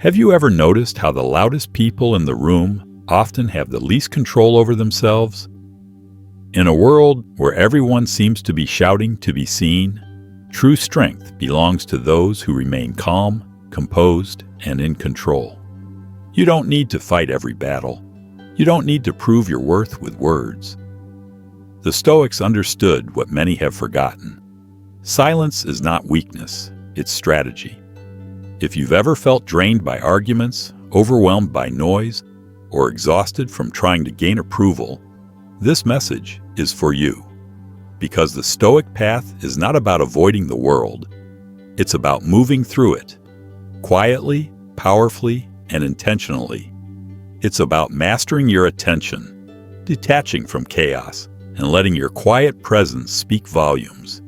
Have you ever noticed how the loudest people in the room often have the least control over themselves? In a world where everyone seems to be shouting to be seen, true strength belongs to those who remain calm, composed, and in control. You don't need to fight every battle. You don't need to prove your worth with words. The Stoics understood what many have forgotten. Silence is not weakness, it's strategy. If you've ever felt drained by arguments, overwhelmed by noise, or exhausted from trying to gain approval, this message is for you. Because the Stoic path is not about avoiding the world, it's about moving through it, quietly, powerfully, and intentionally. It's about mastering your attention, detaching from chaos, and letting your quiet presence speak volumes.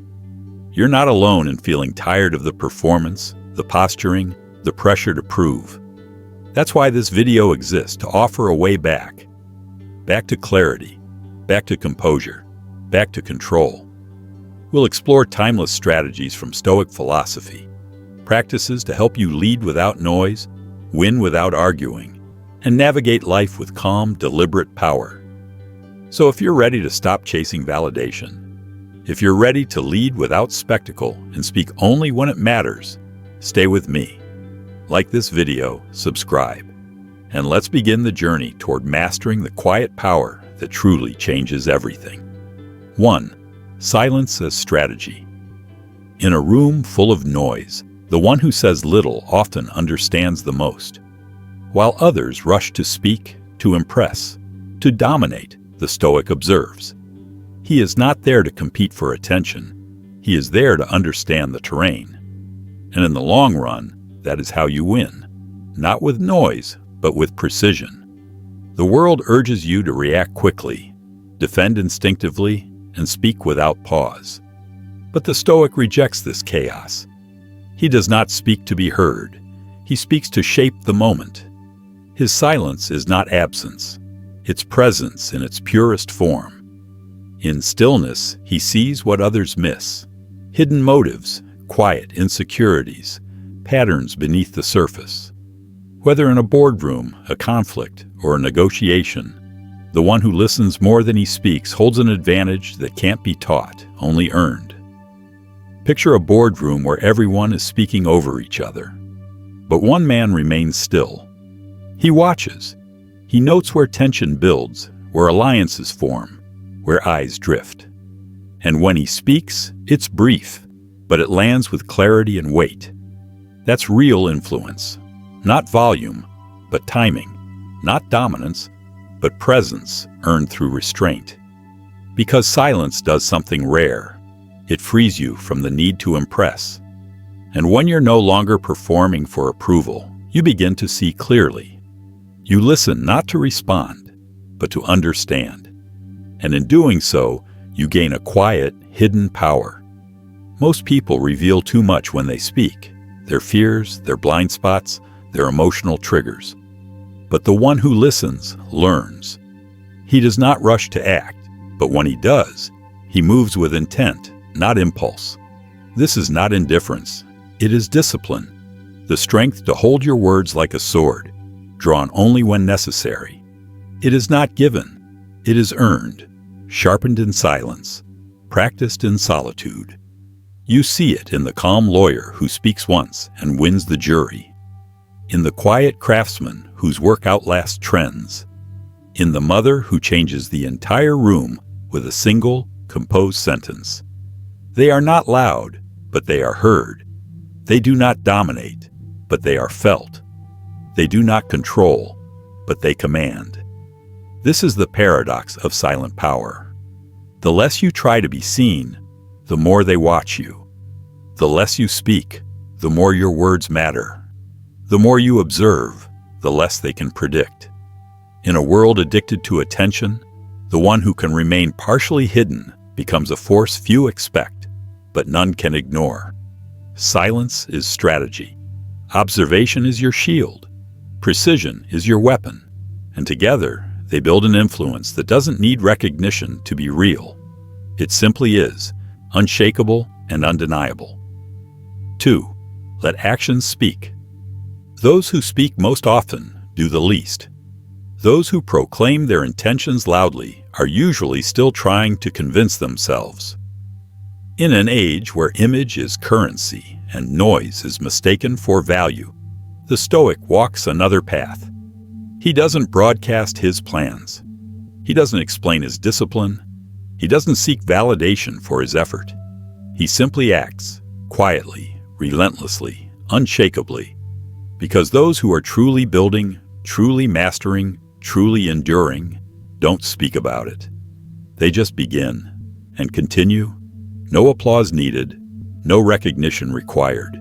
You're not alone in feeling tired of the performance, the posturing, the pressure to prove. That's why this video exists, to offer a way back. Back to clarity, back to composure, back to control. We'll explore timeless strategies from Stoic philosophy, practices to help you lead without noise, win without arguing, and navigate life with calm, deliberate power. So if you're ready to stop chasing validation, if you're ready to lead without spectacle and speak only when it matters, stay with me. Like this video, subscribe, and let's begin the journey toward mastering the quiet power that truly changes everything. 1. Silence as strategy. In a room full of noise, the one who says little often understands the most. While others rush to speak, to impress, to dominate, the Stoic observes. He is not there to compete for attention. He is there to understand the terrain. And in the long run, that is how you win. Not with noise, but with precision. The world urges you to react quickly, defend instinctively, and speak without pause. But the Stoic rejects this chaos. He does not speak to be heard. He speaks to shape the moment. His silence is not absence. It's presence in its purest form. In stillness, he sees what others miss. Hidden motives, quiet insecurities, patterns beneath the surface. Whether in a boardroom, a conflict, or a negotiation, the one who listens more than he speaks holds an advantage that can't be taught, only earned. Picture a boardroom where everyone is speaking over each other. But one man remains still. He watches. He notes where tension builds, where alliances form, where eyes drift. And when he speaks, it's brief, but it lands with clarity and weight. That's real influence. Not volume, but timing. Not dominance, but presence earned through restraint. Because silence does something rare. It frees you from the need to impress. And when you're no longer performing for approval, you begin to see clearly. You listen not to respond, but to understand. And in doing so, you gain a quiet, hidden power. Most people reveal too much when they speak. Their fears, their blind spots, their emotional triggers. But the one who listens learns. He does not rush to act, but when he does, he moves with intent, not impulse. This is not indifference. It is discipline, the strength to hold your words like a sword, drawn only when necessary. It is not given. It is earned, sharpened in silence, practiced in solitude. You see it in the calm lawyer who speaks once and wins the jury, in the quiet craftsman whose work outlasts trends, in the mother who changes the entire room with a single, composed sentence. They are not loud, but they are heard. They do not dominate, but they are felt. They do not control, but they command. This is the paradox of silent power. The less you try to be seen, the more they watch you. The less you speak, the more your words matter. The more you observe, the less they can predict. In a world addicted to attention, the one who can remain partially hidden becomes a force few expect, but none can ignore. Silence is strategy. Observation is your shield. Precision is your weapon. And together, they build an influence that doesn't need recognition to be real. It simply is, unshakable and undeniable. 2. Let actions speak. Those who speak most often do the least. Those who proclaim their intentions loudly are usually still trying to convince themselves. In an age where image is currency and noise is mistaken for value, the Stoic walks another path. He doesn't broadcast his plans. He doesn't explain his discipline. He doesn't seek validation for his effort. He simply acts, quietly, relentlessly, unshakably, because those who are truly building, truly mastering, truly enduring, don't speak about it. They just begin and continue. No applause needed, no recognition required.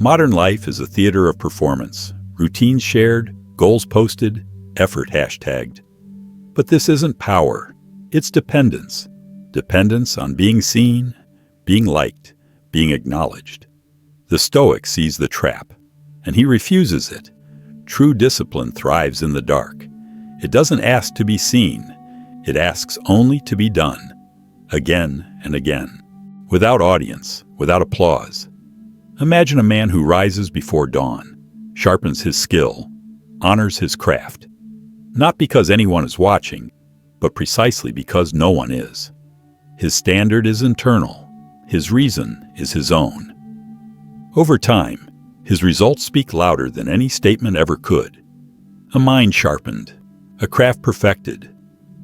Modern life is a theater of performance, routines shared, goals posted, effort hashtagged. But this isn't power, it's dependence. Dependence on being seen, being liked, being acknowledged. The Stoic sees the trap, and he refuses it. True discipline thrives in the dark. It doesn't ask to be seen, it asks only to be done, again and again, without audience, without applause. Imagine a man who rises before dawn, sharpens his skill, honors his craft, not because anyone is watching, but precisely because no one is. His standard is internal, his reason is his own. Over time, his results speak louder than any statement ever could. A mind sharpened, a craft perfected,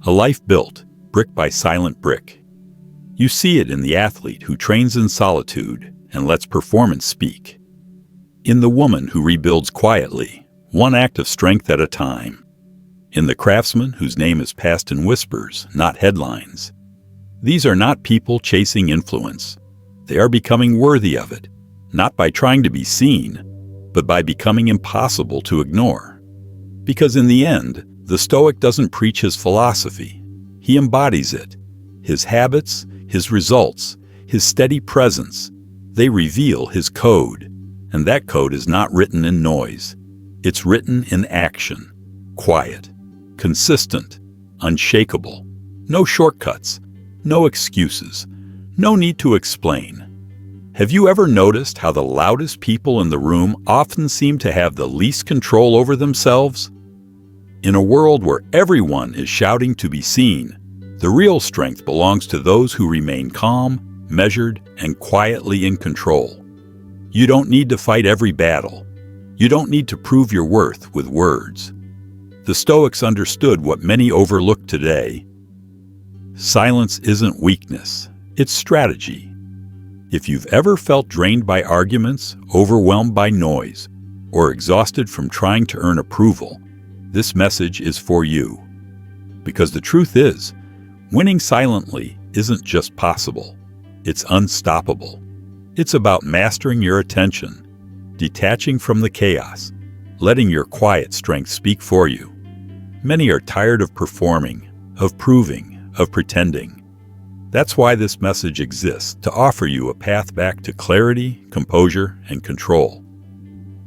a life built, brick by silent brick. You see it in the athlete who trains in solitude and lets performance speak. In the woman who rebuilds quietly, one act of strength at a time. In the craftsman whose name is passed in whispers, not headlines. These are not people chasing influence. They are becoming worthy of it, not by trying to be seen, but by becoming impossible to ignore. Because in the end, the Stoic doesn't preach his philosophy. He embodies it. His habits, his results, his steady presence, they reveal his code. And that code is not written in noise. It's written in action. Quiet, consistent, unshakable. No shortcuts, no excuses, no need to explain. Have you ever noticed how the loudest people in the room often seem to have the least control over themselves? In a world where everyone is shouting to be seen, the real strength belongs to those who remain calm, measured, and quietly in control. You don't need to fight every battle. You don't need to prove your worth with words. The Stoics understood what many overlook today. Silence isn't weakness, it's strategy. If you've ever felt drained by arguments, overwhelmed by noise, or exhausted from trying to earn approval, this message is for you. Because the truth is, winning silently isn't just possible, it's unstoppable. It's about mastering your attention, detaching from the chaos, letting your quiet strength speak for you. Many are tired of performing, of proving, of pretending. That's why this message exists, to offer you a path back to clarity, composure, and control.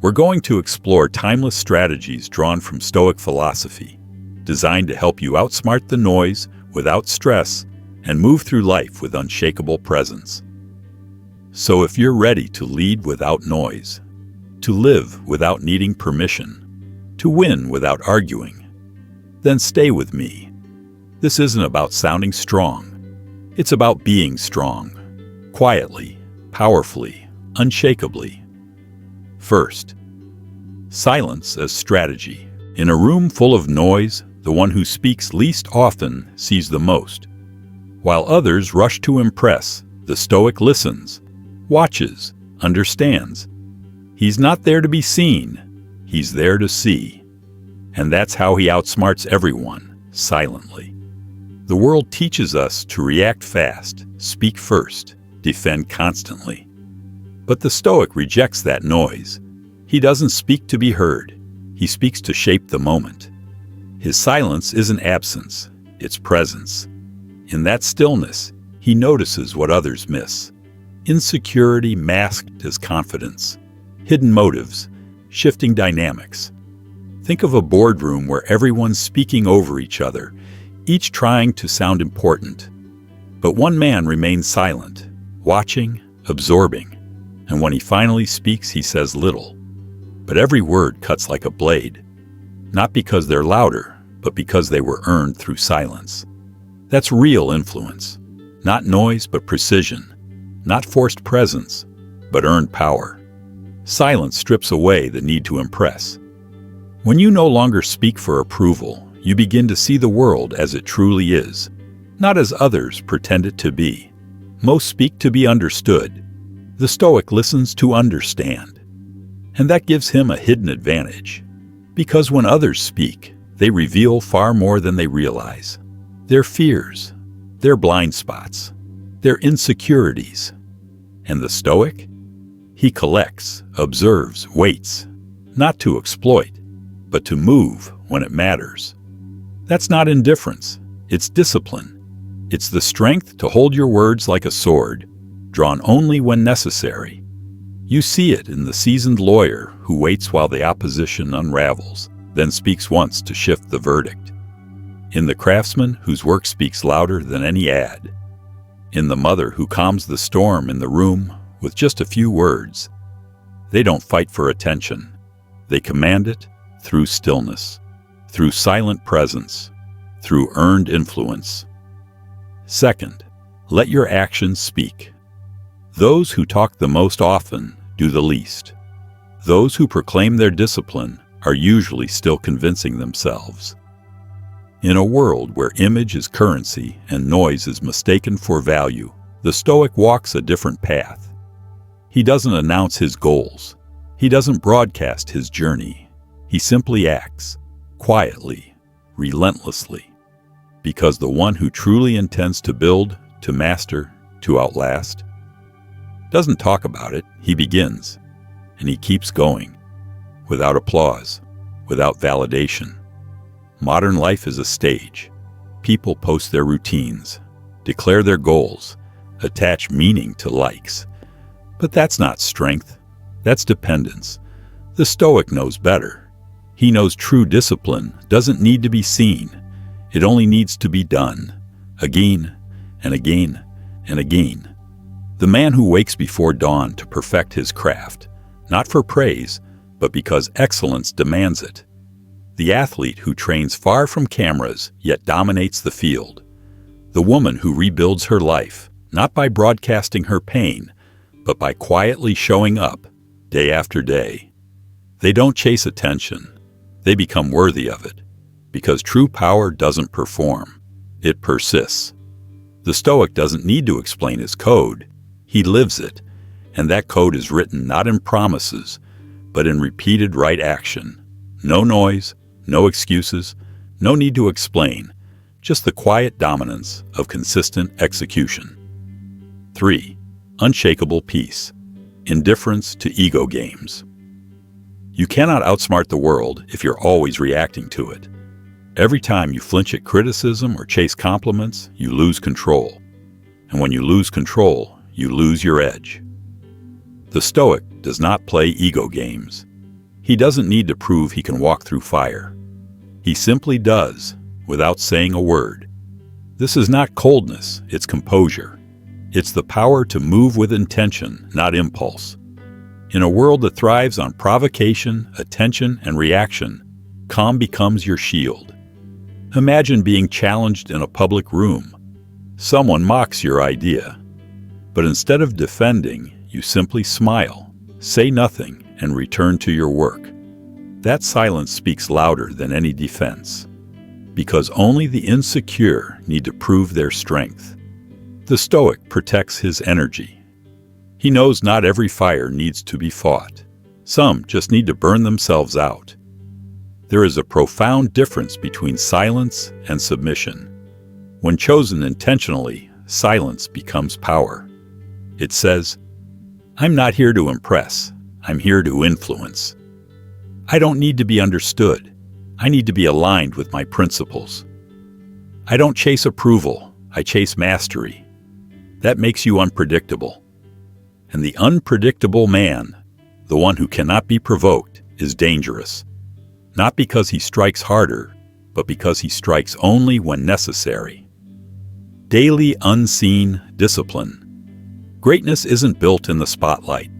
We're going to explore timeless strategies drawn from Stoic philosophy, designed to help you outsmart the noise without stress and move through life with unshakable presence. So if you're ready to lead without noise, to live without needing permission, to win without arguing, then stay with me. This isn't about sounding strong. It's about being strong, quietly, powerfully, unshakably. First, silence as strategy. In a room full of noise, the one who speaks least often sees the most. While others rush to impress, the Stoic listens, watches, understands. He's not there to be seen, he's there to see. And that's how he outsmarts everyone, silently. The world teaches us to react fast, speak first, defend constantly. But the Stoic rejects that noise. He doesn't speak to be heard. He speaks to shape the moment. His silence isn't absence, it's presence. In that stillness, he notices what others miss. Insecurity masked as confidence. Hidden motives, shifting dynamics. Think of a boardroom where everyone's speaking over each other, each trying to sound important. But one man remains silent, watching, absorbing. And when he finally speaks, he says little. but every word cuts like a blade, not because they're louder, but because they were earned through silence. That's real influence, not noise but precision, not forced presence, but earned power. Silence strips away the need to impress. When you no longer speak for approval, you begin to see the world as it truly is, not as others pretend it to be. Most speak to be understood. The Stoic listens to understand. And that gives him a hidden advantage. Because when others speak, they reveal far more than they realize. Their fears, their blind spots, their insecurities. And the Stoic? He collects, observes, waits, not to exploit, but to move when it matters. That's not indifference, it's discipline. It's the strength to hold your words like a sword, drawn only when necessary. You see it in the seasoned lawyer who waits while the opposition unravels, then speaks once to shift the verdict. In the craftsman whose work speaks louder than any ad. In the mother who calms the storm in the room with just a few words. They don't fight for attention. They command it through stillness, through silent presence, through earned influence. Second, let your actions speak. Those who talk the most often do the least. Those who proclaim their discipline are usually still convincing themselves. In a world where image is currency and noise is mistaken for value, the Stoic walks a different path. He doesn't announce his goals. He doesn't broadcast his journey. He simply acts, quietly, relentlessly. Because the one who truly intends to build, to master, to outlast, doesn't talk about it, he begins, and he keeps going, without applause, without validation. Modern life is a stage. People post their routines, declare their goals, attach meaning to likes. But that's not strength, that's dependence. The Stoic knows better. He knows true discipline doesn't need to be seen. It only needs to be done, again and again and again. The man who wakes before dawn to perfect his craft, not for praise, but because excellence demands it. The athlete who trains far from cameras yet dominates the field. The woman who rebuilds her life, not by broadcasting her pain, but by quietly showing up, day after day. They don't chase attention. They become worthy of it. Because true power doesn't perform. It persists. The Stoic doesn't need to explain his code. He lives it. And that code is written not in promises, but in repeated right action. No noise, no excuses, no need to explain. Just the quiet dominance of consistent execution. 3. Unshakable peace. Indifference to ego games. You cannot outsmart the world if you're always reacting to it. Every time you flinch at criticism or chase compliments, you lose control. And when you lose control, you lose your edge. The Stoic does not play ego games. He doesn't need to prove he can walk through fire. He simply does, without saying a word. This is not coldness, it's composure. It's the power to move with intention, not impulse. In a world that thrives on provocation, attention, and reaction, calm becomes your shield. Imagine being challenged in a public room. Someone mocks your idea. But instead of defending, you simply smile, say nothing, and return to your work. That silence speaks louder than any defense. Because only the insecure need to prove their strength. The Stoic protects his energy. He knows not every fire needs to be fought. Some just need to burn themselves out. There is a profound difference between silence and submission. When chosen intentionally, silence becomes power. It says, I'm not here to impress, I'm here to influence. I don't need to be understood. I need to be aligned with my principles. I don't chase approval, I chase mastery. That makes you unpredictable. And the unpredictable man, the one who cannot be provoked, is dangerous. Not because he strikes harder, but because he strikes only when necessary. Daily unseen discipline. Greatness isn't built in the spotlight.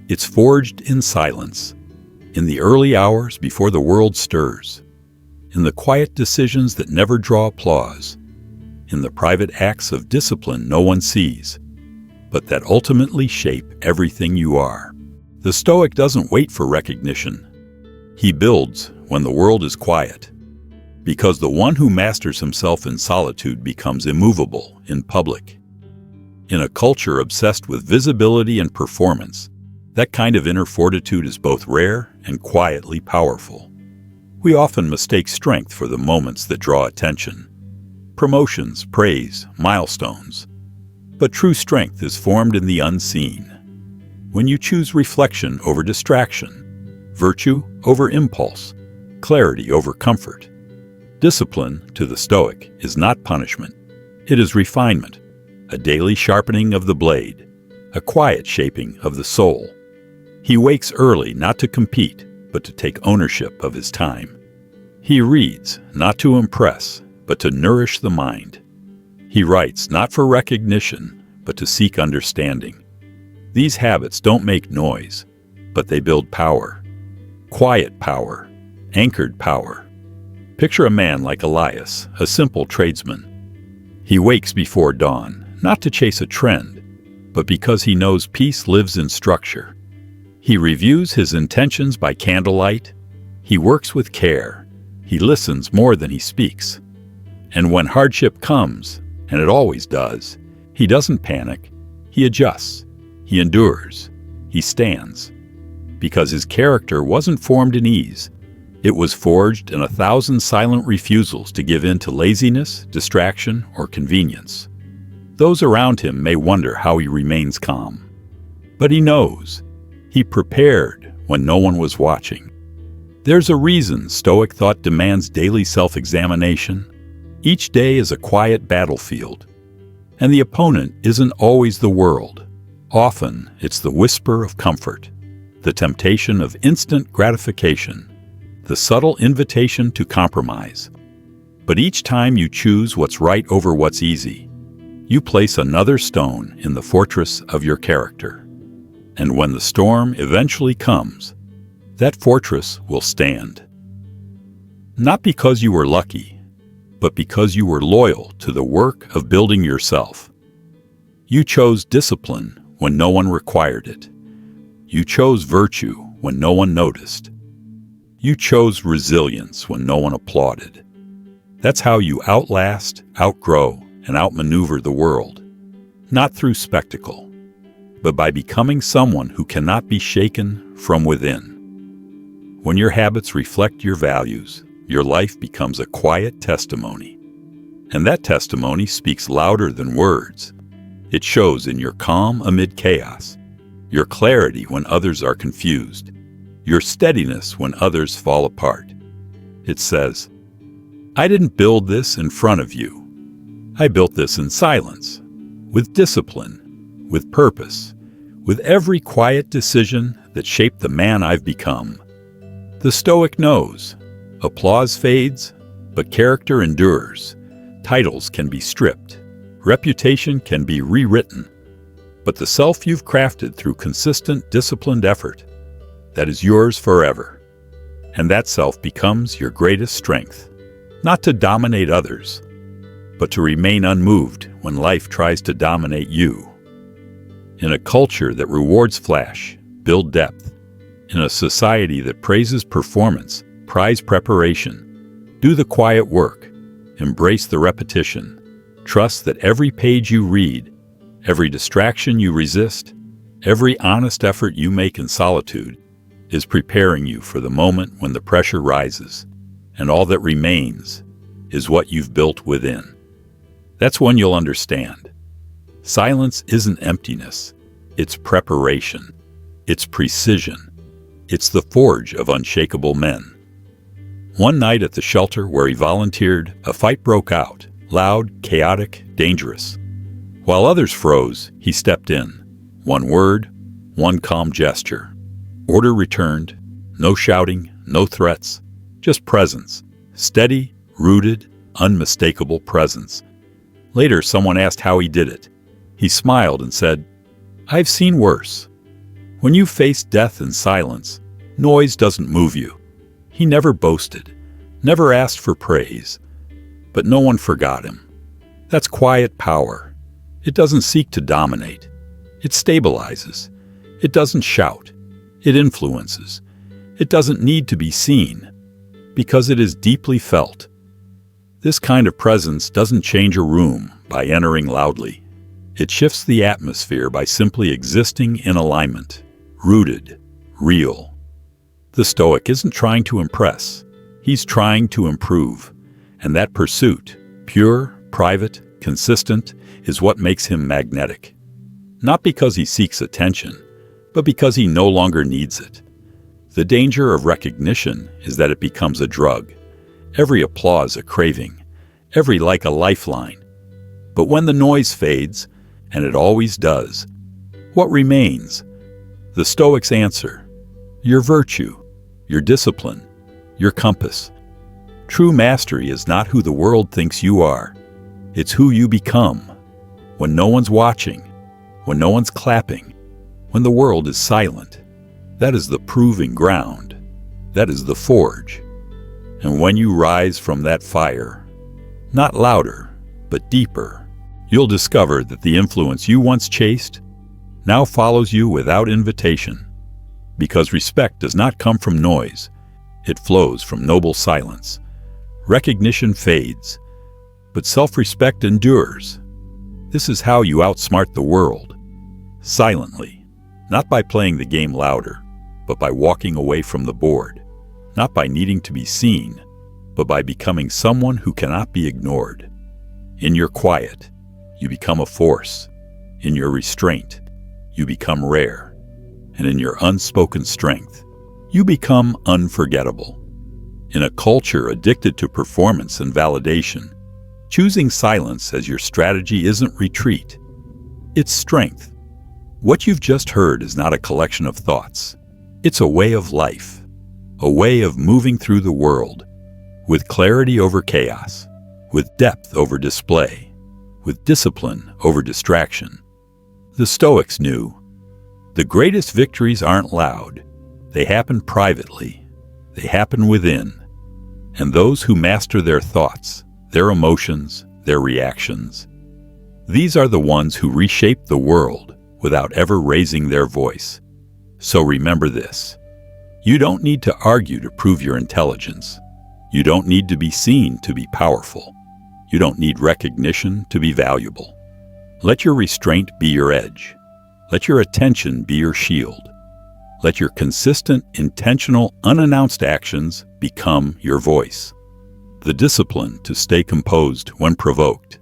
It's forged in silence. in the early hours before the world stirs, in the quiet decisions that never draw applause, in the private acts of discipline no one sees, but that ultimately shape everything you are. The Stoic doesn't wait for recognition. He builds when the world is quiet, because the one who masters himself in solitude becomes immovable in public. In a culture obsessed with visibility and performance, that kind of inner fortitude is both rare and quietly powerful. We often mistake strength for the moments that draw attention. Promotions, praise, milestones. But true strength is formed in the unseen. When you choose reflection over distraction, virtue over impulse, clarity over comfort. Discipline, to the Stoic, is not punishment. It is refinement, a daily sharpening of the blade, a quiet shaping of the soul. He wakes early not to compete, but to take ownership of his time. He reads not to impress, but to nourish the mind. He writes not for recognition, but to seek understanding. These habits don't make noise, but they build power. Quiet power, anchored power. Picture a man like Elias, a simple tradesman. He wakes before dawn, not to chase a trend, but because he knows peace lives in structure. He reviews his intentions by candlelight. He works with care. He listens more than he speaks. And when hardship comes, and it always does, he doesn't panic. He adjusts. He endures. He stands. Because his character wasn't formed in ease. It was forged in 1,000 silent refusals to give in to laziness, distraction, or convenience. Those around him may wonder how he remains calm. But he knows. He prepared when no one was watching. There's a reason Stoic thought demands daily self-examination. Each day is a quiet battlefield. And the opponent isn't always the world. Often, it's the whisper of comfort, the temptation of instant gratification, the subtle invitation to compromise. But each time you choose what's right over what's easy, you place another stone in the fortress of your character. And when the storm eventually comes, that fortress will stand. Not because you were lucky, but because you were loyal to the work of building yourself. You chose discipline when no one required it. You chose virtue when no one noticed. You chose resilience when no one applauded. That's how you outlast, outgrow, and outmaneuver the world. Not through spectacle, but by becoming someone who cannot be shaken from within. When your habits reflect your values, your life becomes a quiet testimony. And that testimony speaks louder than words. It shows in your calm amid chaos, your clarity when others are confused, your steadiness when others fall apart. It says, I didn't build this in front of you. I built this in silence, with discipline, with purpose, with every quiet decision that shaped the man I've become. The Stoic knows. Applause fades, but character endures. Titles can be stripped. Reputation can be rewritten. But the self you've crafted through consistent, disciplined effort, that is yours forever. And that self becomes your greatest strength. Not to dominate others, but to remain unmoved when life tries to dominate you. In a culture that rewards flash, build depth. In a society that praises performance, prize preparation. Do the quiet work. Embrace the repetition. Trust that every page you read, every distraction you resist, every honest effort you make in solitude is preparing you for the moment when the pressure rises, and all that remains is what you've built within. That's when you'll understand. Silence isn't emptiness. It's preparation. It's precision. It's the forge of unshakable men. One night at the shelter where he volunteered, a fight broke out, loud, chaotic, dangerous. While others froze, he stepped in. One word, one calm gesture. Order returned. No shouting, no threats, just presence. Steady, rooted, unmistakable presence. Later, someone asked how he did it. He smiled and said, I've seen worse. When you face death in silence, Noise doesn't move you. He never boasted, never asked for praise, but no one forgot him. That's quiet power. It doesn't seek to dominate. It stabilizes. It doesn't shout. It influences. It doesn't need to be seen, because it is deeply felt. This kind of presence doesn't change a room by entering loudly. It shifts the atmosphere by simply existing in alignment, rooted, real. The Stoic isn't trying to impress. He's trying to improve. And that pursuit, pure, private, consistent, is what makes him magnetic. Not because he seeks attention, but because he no longer needs it. The danger of recognition is that it becomes a drug. Every applause a craving, every like a lifeline. But when the noise fades, and it always does, what remains? The Stoics answer: your virtue, your discipline, your compass. True mastery is not who the world thinks you are. It's who you become. When no one's watching, when no one's clapping, when the world is silent, that is the proving ground. That is the forge. And when you rise from that fire, not louder, but deeper, you'll discover that the influence you once chased now follows you without invitation. Because respect does not come from noise. It flows from noble silence. Recognition fades, but self-respect endures. This is how you outsmart the world. Silently, not by playing the game louder, but by walking away from the board. Not by needing to be seen, but by becoming someone who cannot be ignored. In your quiet, you become a force. In your restraint, you become rare. And in your unspoken strength, you become unforgettable. In a culture addicted to performance and validation, choosing silence as your strategy isn't retreat. It's strength. What you've just heard is not a collection of thoughts. It's a way of life, a way of moving through the world, with clarity over chaos, with depth over display, with discipline over distraction. The Stoics knew the greatest victories aren't loud. They happen privately. They happen within. And those who master their thoughts, their emotions, their reactions, these are the ones who reshape the world without ever raising their voice. So remember this. You don't need to argue to prove your intelligence. You don't need to be seen to be powerful. You don't need recognition to be valuable. Let your restraint be your edge. Let your attention be your shield. Let your consistent, intentional, unannounced actions become your voice. The discipline to stay composed when provoked.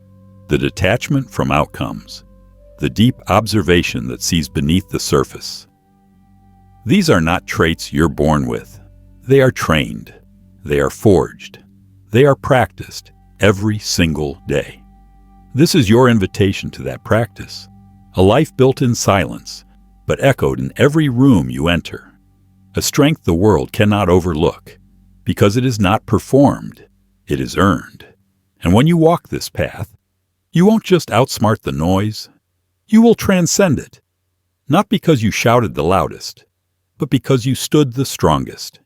The detachment from outcomes. The deep observation that sees beneath the surface. These are not traits you're born with. They are trained. They are forged. They are practiced every single day. This is your invitation to that practice. A life built in silence, but echoed in every room you enter. A strength the world cannot overlook, because it is not performed, it is earned. And when you walk this path, you won't just outsmart the noise, you will transcend it. Not because you shouted the loudest, but because you stood the strongest.